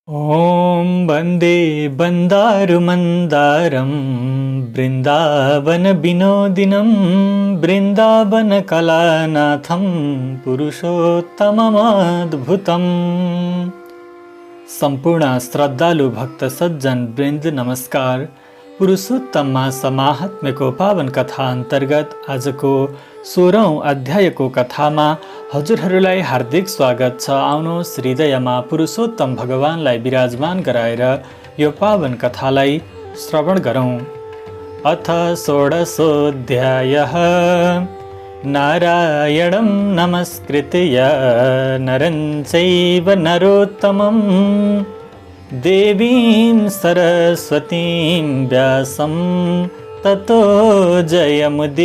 ॐ वन्दे बन्दारुमन्दारं बृन्दावनविनोदिनं बृन्दावनकलानाथं पुरुषोत्तममद्भुतम्। सम्पूर्ण श्रद्धालु भक्त सज्जन वृन्द नमस्कार। पुरुषोत्तममा समाहात्म्यको पावन कथा अन्तर्गत आजको 16औं अध्यायको कथामा हजुरहरूलाई हार्दिक स्वागत छ। आउनुहोस् हृदयमा पुरुषोत्तम भगवानलाई विराजमान गराएर यो पावन कथालाई श्रवण गरौँ। अथ षोडशोऽध्यायः। नारायणं नमस्कृत्य नरं चैव नरोत्तमं देवीं सरस्वतीं व्यासं ततो जयमुदीरयेत्।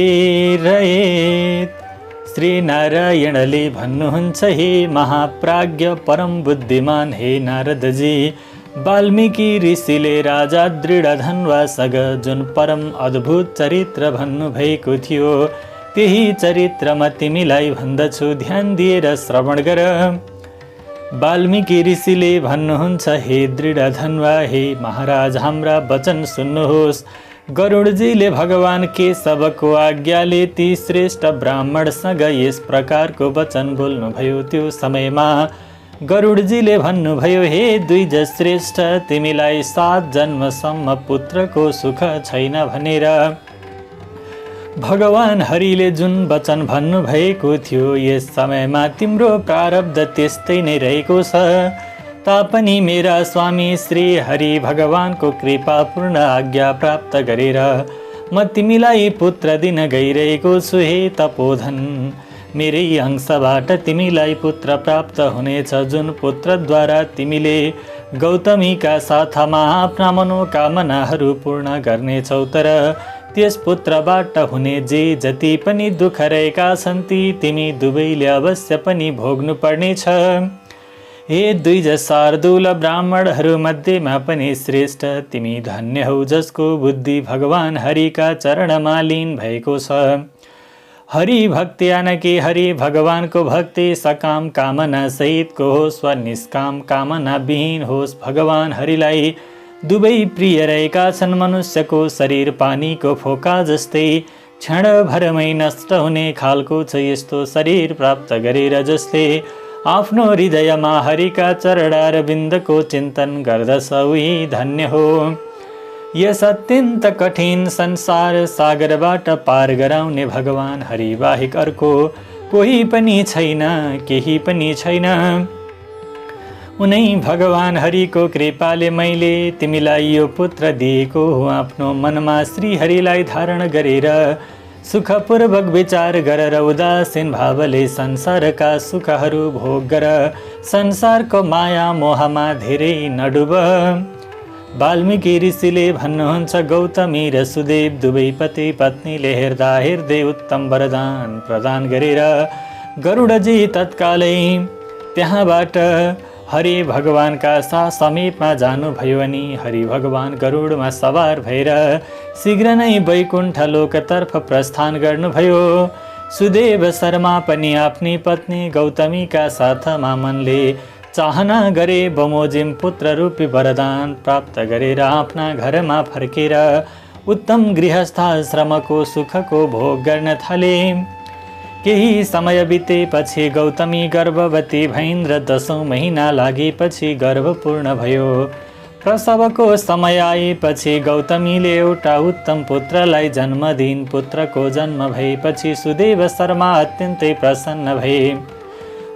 श्री नारायणले भन्नुहुन्छ, हे महाप्राज्ञ परम बुद्धिमान हे नारदजी, वाल्मीकि ऋषिले राजा दृढधन्वासँग जुन परम अद्भुत चरित्र भन्नुभएको थियो त्यही चरित्रमा तिमीलाई भन्दछु, ध्यान दिएर श्रवण गर। वाल्मीकि ऋषिले भन्नुहुन्छ, हे दृढधन्वा, हे महाराज, हाम्रा वचन सुन्नुहोस्। गरुडजीले भगवान केशवको आज्ञाले ती श्रेष्ठ ब्राह्मणसँग यस प्रकारको वचन बोल्नुभयो। त्यो समयमा गरुडजीले भन्नुभयो, हे द्विज श्रेष्ठ, तिमीलाई 7 जन्मसम्म पुत्रको सुख छैन भनेर भगवान हरिले जुन वचन भन्नुभएको थियो, यस समयमा तिम्रो प्रारब्ध त्यस्तै नै रहेको छ। तापनि मेरा स्वामी श्री हरि भगवानको कृपापूर्ण आज्ञा प्राप्त गरेर म तिमीलाई पुत्र दिन गइरहेको छु। हे तपोधन, मेरै अंशबाट तिमीलाई पुत्र प्राप्त हुनेछ, जुन पुत्रद्वारा तिमीले गौतमीका साथमा आफ्ना मनोकामनाहरू पूर्ण गर्नेछौ। तर त्यस पुत्रबाट हुने जे जति पनि दुःख रहेका छन् ती तिमी दुवैले अवश्य पनि भोग्नु पर्नेछ। हे द्विज शार्दूल ब्राह्मणहरू मध्येमा पनि श्रेष्ठ तिमी धन्य हौ, जसको बुद्धि भगवान हरिका चरणमा लीन भएको छ। हरि भक्ति यानकि हरि भगवानको भक्ति सकाम कामना सहितको होस् वा निष्काम कामना विहीन होस्, भगवान हरिलाई दुवै प्रिय रहेका छन्। मनुष्यको शरीर पानीको फोका जस्तै क्षणभरमै नष्ट हुने खालको छ। यस्तो शरीर प्राप्त गरेर जसले आफ्नो हृदयमा हरिका चरणारविन्दको चिन्तन गर्दछ उही धन्य हो। यस अत्यन्त कठिन संसार सागरबाट पार गराउने भगवान हरि बाहेक अर्को कोही पनि छैन, केही पनि छैन। उनै भगवान हरिको कृपाले मैले तिमीलाई यो पुत्र दिएको हो। आफ्नो मनमा श्री हरिलाई धारण गरेर सुखपूर्वक विचार गरेर उदासीन भावले संसारका सुखहरू भोग गर। संसारको माया मोहमा धेरै नडुब। वाल्मीकि ऋषिले भन्नुहुन्छ, गौतमी र सुदेव दुवै पति पत्नीले हेर्दा हेर्दै उत्तम वरदान प्रदान गरेर गरुडजी तत्कालै त्यहाँबाट हरि भगवानका समीपमा जानुभयो अनि हरि भगवान गरुडमा सवार भएर शीघ्र नै वैकुण्ठ लोकतर्फ प्रस्थान गर्नुभयो। सुदेव शर्मा पनि आफ्नी पत्नी गौतमीका साथमा मनले चाहना गरे बमोजिम पुत्र रूपी वरदान प्राप्त गरेर आफ्ना घरमा फर्केर उत्तम गृहस्थाश्रमको सुखको भोग गर्न थाले। केही समय बितेपछि गौतमी गर्भवती भइन् र 10औं महिना लागेपछि गर्भ पूर्ण भयो। प्रसवको समय आएपछि गौतमीले एउटा उत्तम पुत्रलाई जन्म दिइन्। पुत्रको जन्म भएपछि सुदेव शर्मा अत्यन्तै प्रसन्न भए।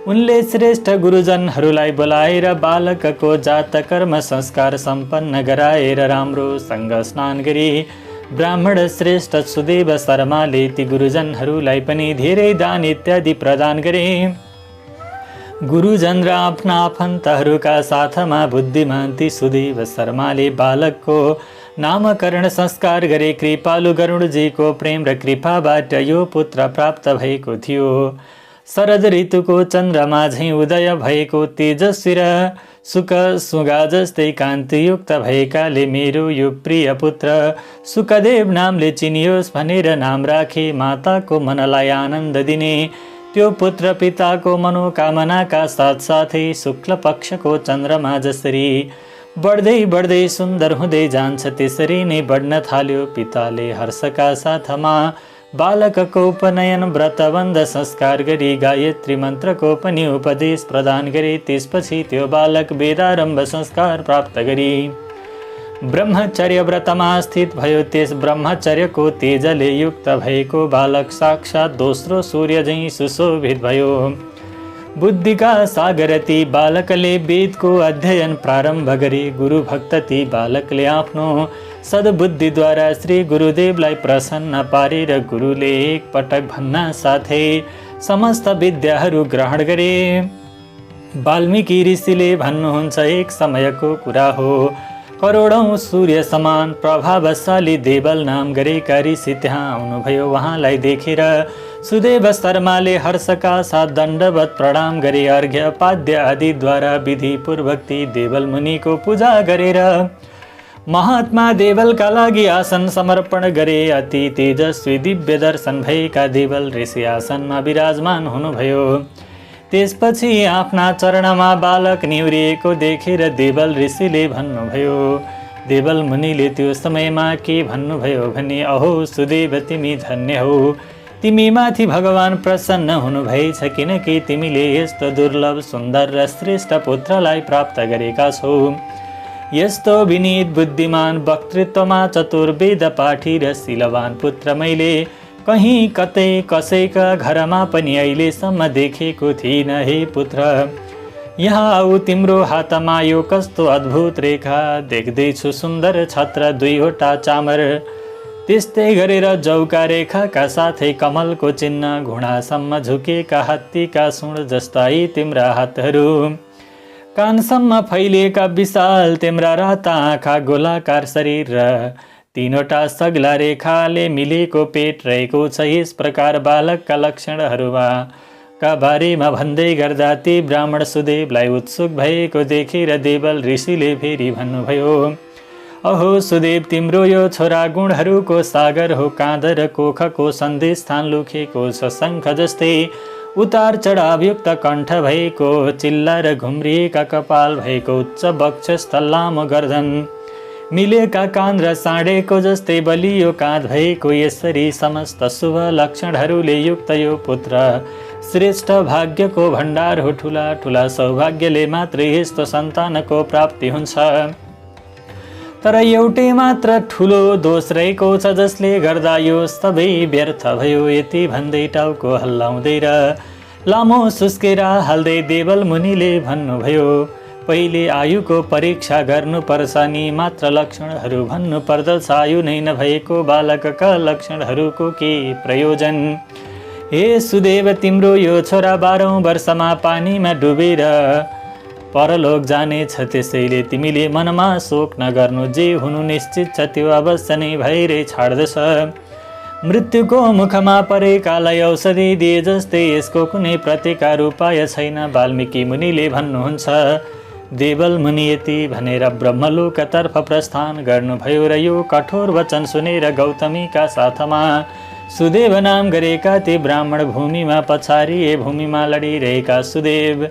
उनले श्रेष्ठ गुरुजनहरूलाई बोलाएर बालकको जातकर्म संस्कार सम्पन्न गराएर राम्रोसँग स्नान गरी ब्राह्मण श्रेष्ठ सुदेव शर्माले ती गुरुजनहरूलाई पनि धेरै दान इत्यादि प्रदान गरे। गुरुजन र आफ्ना आफन्तहरूका साथमा बुद्धिमान ती सुदेव शर्माले बालकको नामकरण संस्कार गरे। कृपालु गरुडजीको प्रेम र कृपाबाट यो पुत्र प्राप्त भएको थियो। शरद ऋतुको चन्द्रमा झैँ उदय भएको तेजस्वी र सुगा जस्तै कान्तियुक्त भएकाले मेरो यो प्रिय पुत्र सुखदेव नामले चिनियोस् भनेर नाम राखे। माताको मनलाई आनन्द दिने त्यो पुत्र पिताको मनोकामनाका साथसाथै शुक्ल पक्षको चन्द्रमा जसरी बढ्दै बढ्दै सुन्दर हुँदै जान्छ त्यसरी नै बढ्न थाल्यो। पिताले हर्षका साथमा बालकको उपनयन व्रतबन्ध संस्कार गरी गायत्री मन्त्रको पनि उपदेश प्रदान गरे। त्यसपछि त्यो बालक वेदारम्भ संस्कार प्राप्त गरी ब्रह्मचर्य व्रतमा स्थित भयो। त्यस ब्रह्मचर्यको तेजले युक्त भएको बालक साक्षात् दोस्रो सूर्य झैँ सुशोभित भयो। बुद्धिका सागर ती बालकले वेदको अध्ययन प्रारम्भ गरे। गुरु भक्त ती बालकले आफ्नो सद्बुद्धिद्वारा श्री गुरुदेवलाई प्रसन्न पारेर गुरुले एक पटक भन्ना साथै समस्त विद्याहरू ग्रहण गरे। वाल्मीकि ऋषिले भन्नुहुन्छ, एक समयको कुरा हो, करोडौं सूर्य समान प्रभावशाली देवल नाम गरेका ऋषि त्यहाँ आउनुभयो। उहाँलाई देखेर सुदेव शर्माले हर्षका साथ दण्डवत प्रणाम गरे। अर्घ्य पाद्य आदिद्वारा विधिपूर्वक ती देवल मुनिको पूजा गरेर महात्मा देवलका लागि आसन समर्पण गरे। अति तेजस्वी दिव्य दर्शन भएका देवल ऋषि आसनमा विराजमान हुनुभयो। त्यसपछि आफ्ना चरणमा बालक निहुरिएको देखेर देवल ऋषिले भन्नुभयो। देवल मुनिले त्यो समयमा के भन्नुभयो भने, अहो सुदेव, तिमी धन्य हो, तिमी माथि भगवान प्रसन्न हुनुभएछ, किनकि तिमीले यस्तो दुर्लभ सुन्दर र श्रेष्ठ पुत्रलाई प्राप्त गरेका छौ। यस्तो विनीत बुद्धिमान वक्तृत्वमा चतुर वेद पाठी र शीलवान पुत्र मैले कहीँ कतै कसैका घरमा पनि अहिलेसम्म देखेको थिइनँ। हे पुत्र, यहाँ आऊ, तिम्रो हातमा यो कस्तो अद्भुत रेखा देख्दैछु। सुन्दर छत्र, दुईवटा चामर, त्यस्तै गरेर जौका रेखाका साथै कमलको चिन्ह, घुँडासम्म झुकेका हात्तीका सुँड जस्ता यी तिम्रा हातहरू, कानसम्म फैलिएका विशाल तिम्रा राता आँखा, गोलाकार शरीर र तीनवटा सग्ला रेखाले मिलेको पेट रहेको छ। यस प्रकार बालकका लक्षणहरूमा का बारेमा भन्दै गर्दा ती ब्राह्मण सुदेवलाई उत्सुक भएको देखेर देवल ऋषिले फेरि भन्नुभयो, अहो सुदेव, तिम्रो यो छोरा गुणहरूको सागर हो। काँध र कोखको सन्देश स्थान लुखेको छ। शङ्ख जस्तै उतार चढावयुक्त कण्ठ भएको, चिल्ला र घुम्रिएका कपाल भएको, उच्च वक्षस्थल, लामो गर्दन, मिलेका कान र साँडेको जस्तै बलियो काँध भएको, यसरी समस्त शुभ लक्षणहरूले युक्त यो पुत्र श्रेष्ठ भाग्यको भण्डार हो। ठुला ठुला सौभाग्यले मात्रै यस्तो सन्तानको प्राप्ति हुन्छ। तर एउटै मात्र ठुलो दोष रहेको छ, जसले गर्दा यो सबै व्यर्थ भयो। यति भन्दै टाउको हल्लाउँदै र लामो सुस्केरा हाल्दै देवल मुनिले भन्नुभयो, पहिले आयुको परीक्षा गर्नुपर्छ नि, मात्र लक्षणहरू भन्नु पर्दछ। आयु नै नभएको बालकका लक्षणहरूको के प्रयोजन। हे सुदेव, तिम्रो यो छोरा 12औं वर्षमा पानीमा डुबेर परलोक जानेछ। त्यसैले तिमीले मनमा शोक नगर्नु। जे हुनु निश्चित छ त्यो अवश्य नै भएरै छाड्दछ। मृत्युको मुखमा परेकालाई औषधि दिए जस्तै यसको कुनै प्रतिकार उपाय छैन। वाल्मीकि मुनिले भन्नुहुन्छ। देवल मुनि यति भनेर ब्रह्मलोकतर्फ प्रस्थान गर्नुभयो र यो कठोर वचन सुनेर गौतमीका साथमा सुदेव नाम गरेका ती ब्राह्मण भूमिमा पछारिए। भूमिमा लडिरहेका सुदेव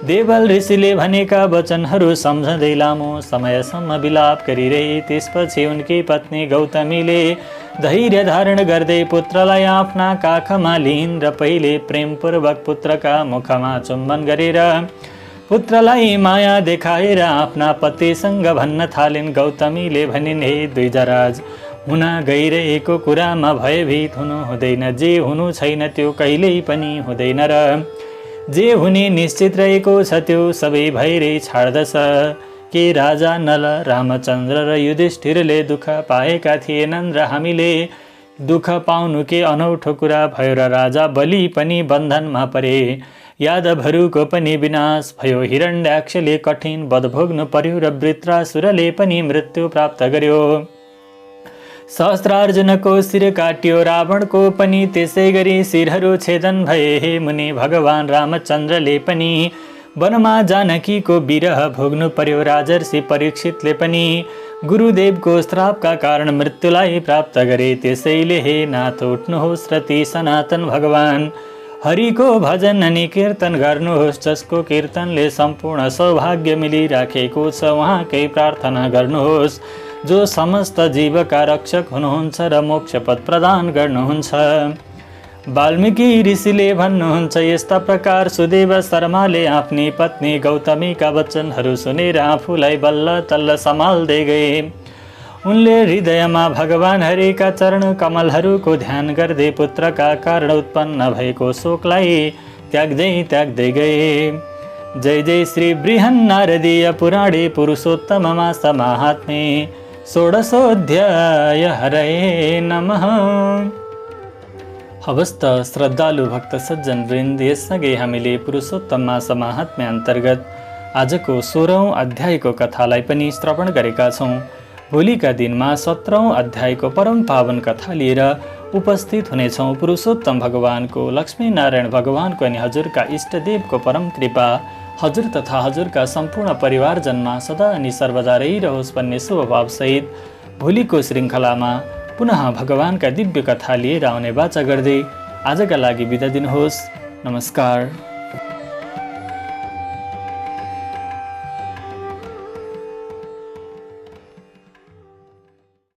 देवल ऋषिले भनेका वचनहरू सम्झँदै लामो समयसम्म विलाप गरिरहे। त्यसपछि उनकी पत्नी गौतमीले धैर्य धारण गर्दै पुत्रलाई आफ्ना काखमा लिइन् र पहिले प्रेमपूर्वक पुत्रका मुखमा चुम्बन गरेर पुत्रलाई माया देखाएर आफ्ना पतिसँग भन्न थालिन्। गौतमीले भनिन्, हे द्विजराज, हुन गइरहेको कुरामा भयभीत हुनु हुँदैन। जे हुनु छैन त्यो कहिल्यै पनि हुँदैन र जे हुने निश्चित रहेको छ त्यो सबै भएरै छाड्दछ। के राजा नल, रामचन्द्र र युधिष्ठिरले दुःख पाएका थिएनन् र हामीले दुःख पाउनु के अनौठो कुरा भयो र राजा बलि पनि बन्धनमा परे। यादवहरूको पनि विनाश भयो। हिरण्याक्षले कठिन वध भोग्नु पर्यो र वृत्रासुरले पनि मृत्यु प्राप्त गर्यो। सहस्रार्जुनको शिर काट्यो, रावणको पनि त्यसै गरी शिरहरू छेदन भए। हे मुनि, भगवान रामचन्द्रले पनि वनमा जानकीको विरह भोग्नु पर्यो। राजर्षि परीक्षितले पनि गुरुदेवको श्रापका कारण मृत्युलाई प्राप्त गरे। त्यसैले हे नाथ, उठ्नुहोस् र ती सनातन भगवान हरिको भजन अनि कीर्तन गर्नुहोस्, जसको कीर्तनले सम्पूर्ण सौभाग्य मिलिराखेको छ उहाँकै प्रार्थना गर्नुहोस्। जो समस्त जीवका रक्षक हुनुहुन्छ र मोक्षपद प्रदान गर्नुहुन्छ। वाल्मीकि ऋषिले भन्नुहुन्छ, यस्ता प्रकार सुदेव शर्माले आफ्नी पत्नी गौतमीका वचनहरू सुनेर आफूलाई बल्ल तल्ल सम्हाल्दै गए। उनले हृदयमा भगवान हरिका चरण कमलहरूको ध्यान गर्दै पुत्रका कारण उत्पन्न भएको शोकलाई त्याग्दै गए। जय जय श्री बृहन्नारदीय पुराणे पुरुषोत्तम मास माहात्म्ये षोडशोऽध्याय। हरये नमः। हवस्त श्रद्धालु भक्त सज्जन वृन्द, यससँगै हामीले पुरुषोत्तम मास माहात्म्य अन्तर्गत आजको 16औं अध्यायको कथालाई पनि श्रवण गरेका छौँ। भोलिका दिनमा 17औं अध्यायको परम पावन कथा लिएर उपस्थित हुनेछौँ। पुरुषोत्तम भगवानको, लक्ष्मीनारायण भगवानको अनि हजुरका इष्टदेवको परम कृपा हजुर तथा हजुरका सम्पूर्ण परिवारजनमा सदा अनि सर्वदा रहिरहोस् भन्ने शुभभावसहित भोलिको श्रृङ्खलामा पुनः भगवानका दिव्य कथा लिएर आउने वाचा गर्दै आजका लागि बिदा दिनुहोस्। नमस्कार।